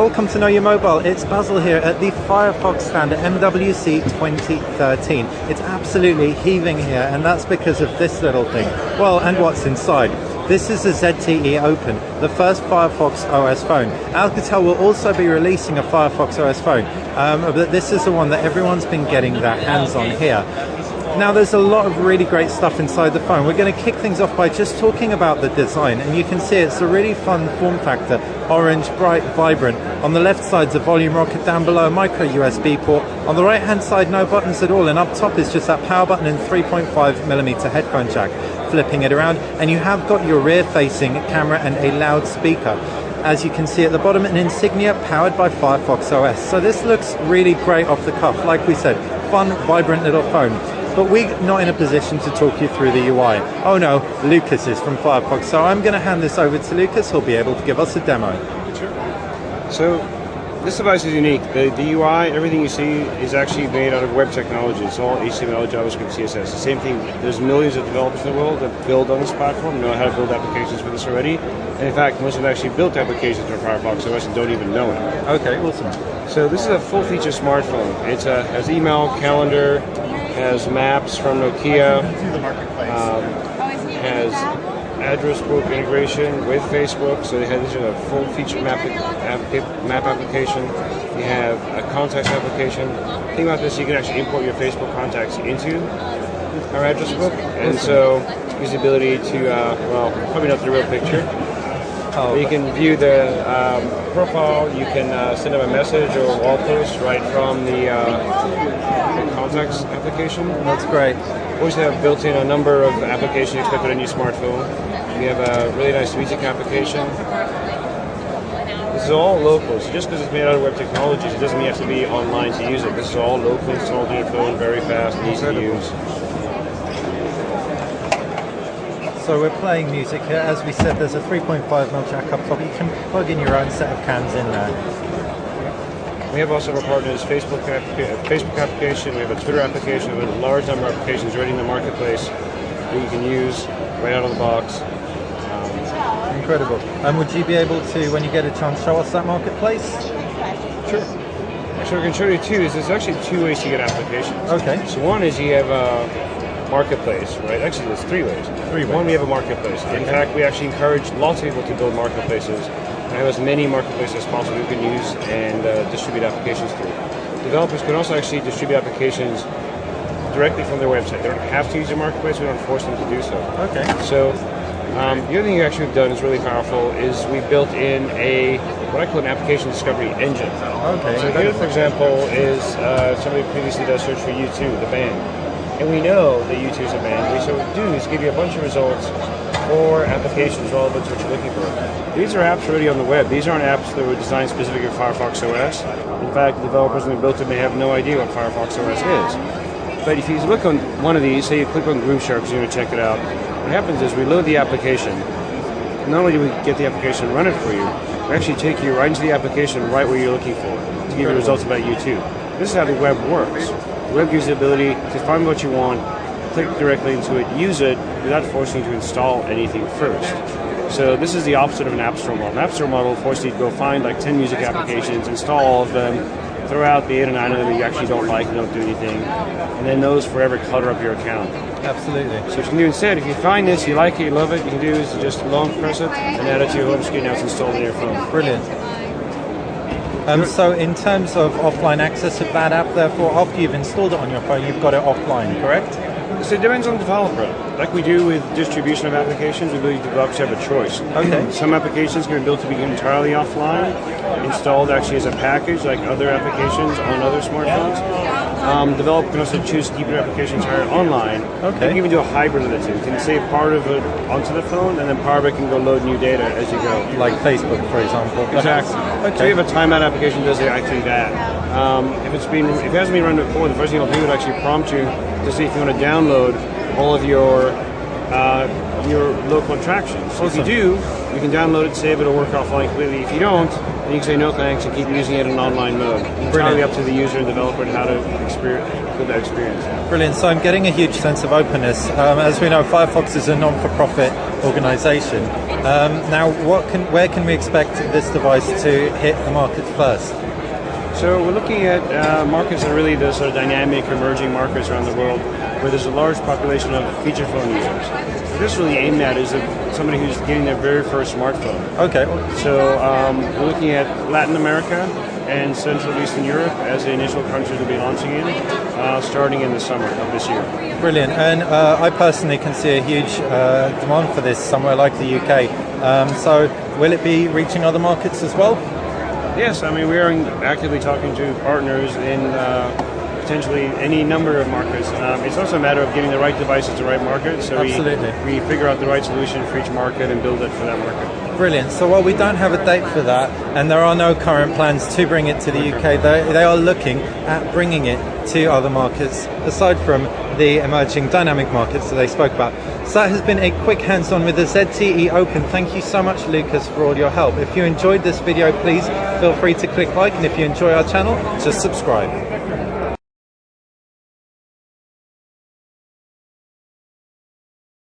welcome to Know Your Mobile. It's Basil here at the Firefox stand at MWC 2013. It's absolutely heaving here, and that's because of this little thing. Well, and what's inside. This is the ZTE Open, the first Firefox OS phone. Alcatel will also be releasing a Firefox OS phone, but this is the one that everyone's been getting their hands on here. Now, there's a lot of really great stuff inside the phone. We're going to kick things off by just talking about the design, and you can see it's a really fun form factor. Orange, bright, vibrant. On the left side's a volume rocket, down below a micro USB port. On the right hand side, no buttons at all, and up top is just that power button and 3.5mm headphone jack. Flipping it around, and you have got your rear facing camera and a loudspeaker. As you can see at the bottom, an insignia powered by Firefox OS. So this looks really great off the cuff. Like we said, fun, vibrant little phone. But we're not in a position to talk you through the UI. Oh no, Lucas is from Firefox, so I'm going to hand this over to Lucas. He'll be able to give us a demo. Sure. So this device is unique. The UI, everything you see is actually made out of web technology. It's all HTML, JavaScript, CSS. The same thing, there's millions of developers in the world that build on this platform, know how to build applications for this already. And in fact, most have actually built applications for Firefox OS and don't even know it. Okay, awesome. So this is a full-feature smartphone. It has email, calendar, has maps from Nokia, has address book integration with Facebook, so this is a full-feature map application. You have a contacts application. The thing about this, you can actually import your Facebook contacts into our address book, and so use the ability to, well, probably not the real picture. You can view the profile, you can send them a message or a wall post right from the contacts application. That's great. We also have built in a number of applications you expect with any smartphone. We have a really nice music application. This is all local, so just because it's made out of web technologies, it doesn't mean you have to be online to use it. This is all local, installed on your phone, very fast, easy to use. So we're playing music here. As we said, there's a 3.5mm jack up top. You can plug in your own set of cans in there. We have also our partners Facebook application, we have a Twitter application, we have a large number of applications already in the marketplace that you can use right out of the box. Incredible. And would you be able to, when you get a chance, show us that marketplace? Sure. Actually, I can show you two. There's actually two ways to get applications. Okay. So one is you have a marketplace, right? Actually, there's three ways. One, we have a marketplace. In fact, we actually encourage lots of people to build marketplaces. We have as many marketplaces as possible you can use and distribute applications through. Developers can also actually distribute applications directly from their website. They don't have to use your marketplace, we don't force them to do so. Okay. So the other thing you actually have done is really powerful is we built in what I call an application discovery engine. Okay. So here, for example, is somebody previously does search for U2, the band. And we know that U2 is a band. So what we do is give you a bunch of results for applications relevant to what you're looking for. These are apps already on the web. These aren't apps that were designed specifically for Firefox OS. In fact, developers that built it may have no idea what Firefox OS is. But if you look on one of these, say you click on Groove Shark because you want to check it out, what happens is we load the application. Not only do we get the application and run it for you, we actually take you right into the application right where you're looking for to give you results about U2. This is how the web works. The web gives you the ability to find what you want, click directly into it, use it, without forcing you to install anything first. So this is the opposite of an App Store model. An App Store model forces you to go find like 10 music applications, install all of them, throw out the 8 or 9 of them that you actually don't like and don't do anything, and then those forever clutter up your account. Absolutely. So what you can do instead, if you find this, you like it, you love it, you can do is just long press it and add it to your home screen. Now it's installed on your phone. Brilliant. So in terms of offline access of that app, therefore, after you've installed it on your phone, you've got it offline, correct? So it depends on the developer. Like we do with distribution of applications, we believe developers have a choice. Okay. Some applications can be built to be entirely offline, installed actually as a package like other applications on other smartphones. Developers can also choose to keep their application entirely online. Okay. They can even do a hybrid of the two. You can save part of it onto the phone, and then part of it can go load new data as you go. Like Facebook, for example. Exactly. Okay. So we have a timeout application that does actually that. If it hasn't been run before, the first thing it'll do is actually prompt you to see if you want to download all of your your local attractions. So Awesome. if you do, you can download it, save it, or work offline completely. If you don't, then you can say no thanks and keep using it in online mode. It's entirely up to the user and developer and how to feel that experience. Brilliant. So I'm getting a huge sense of openness. As we know, Firefox is a non-for-profit organisation. Now, where can we expect this device to hit the market first? So we're looking at markets that are really the sort of dynamic, emerging markets around the world where there's a large population of feature phone users. What this really aimed at is somebody who's getting their very first smartphone. Okay. So we're looking at Latin America and Central and Eastern Europe as the initial countries we'll be launching in, starting in the summer of this year. Brilliant. And I personally can see a huge demand for this somewhere like the UK. So will it be reaching other markets as well? Yes, I mean we are actively talking to partners in potentially any number of markets. It's also a matter of getting the right device at the right market. So we figure out the right solution for each market and build it for that market. Brilliant. So while we don't have a date for that, and there are no current plans to bring it to the UK, they are looking at bringing it to other markets, aside from the emerging dynamic markets that they spoke about. So that has been a quick hands-on with the ZTE Open. Thank you so much, Lucas, for all your help. If you enjoyed this video, please feel free to click like, and if you enjoy our channel, just subscribe.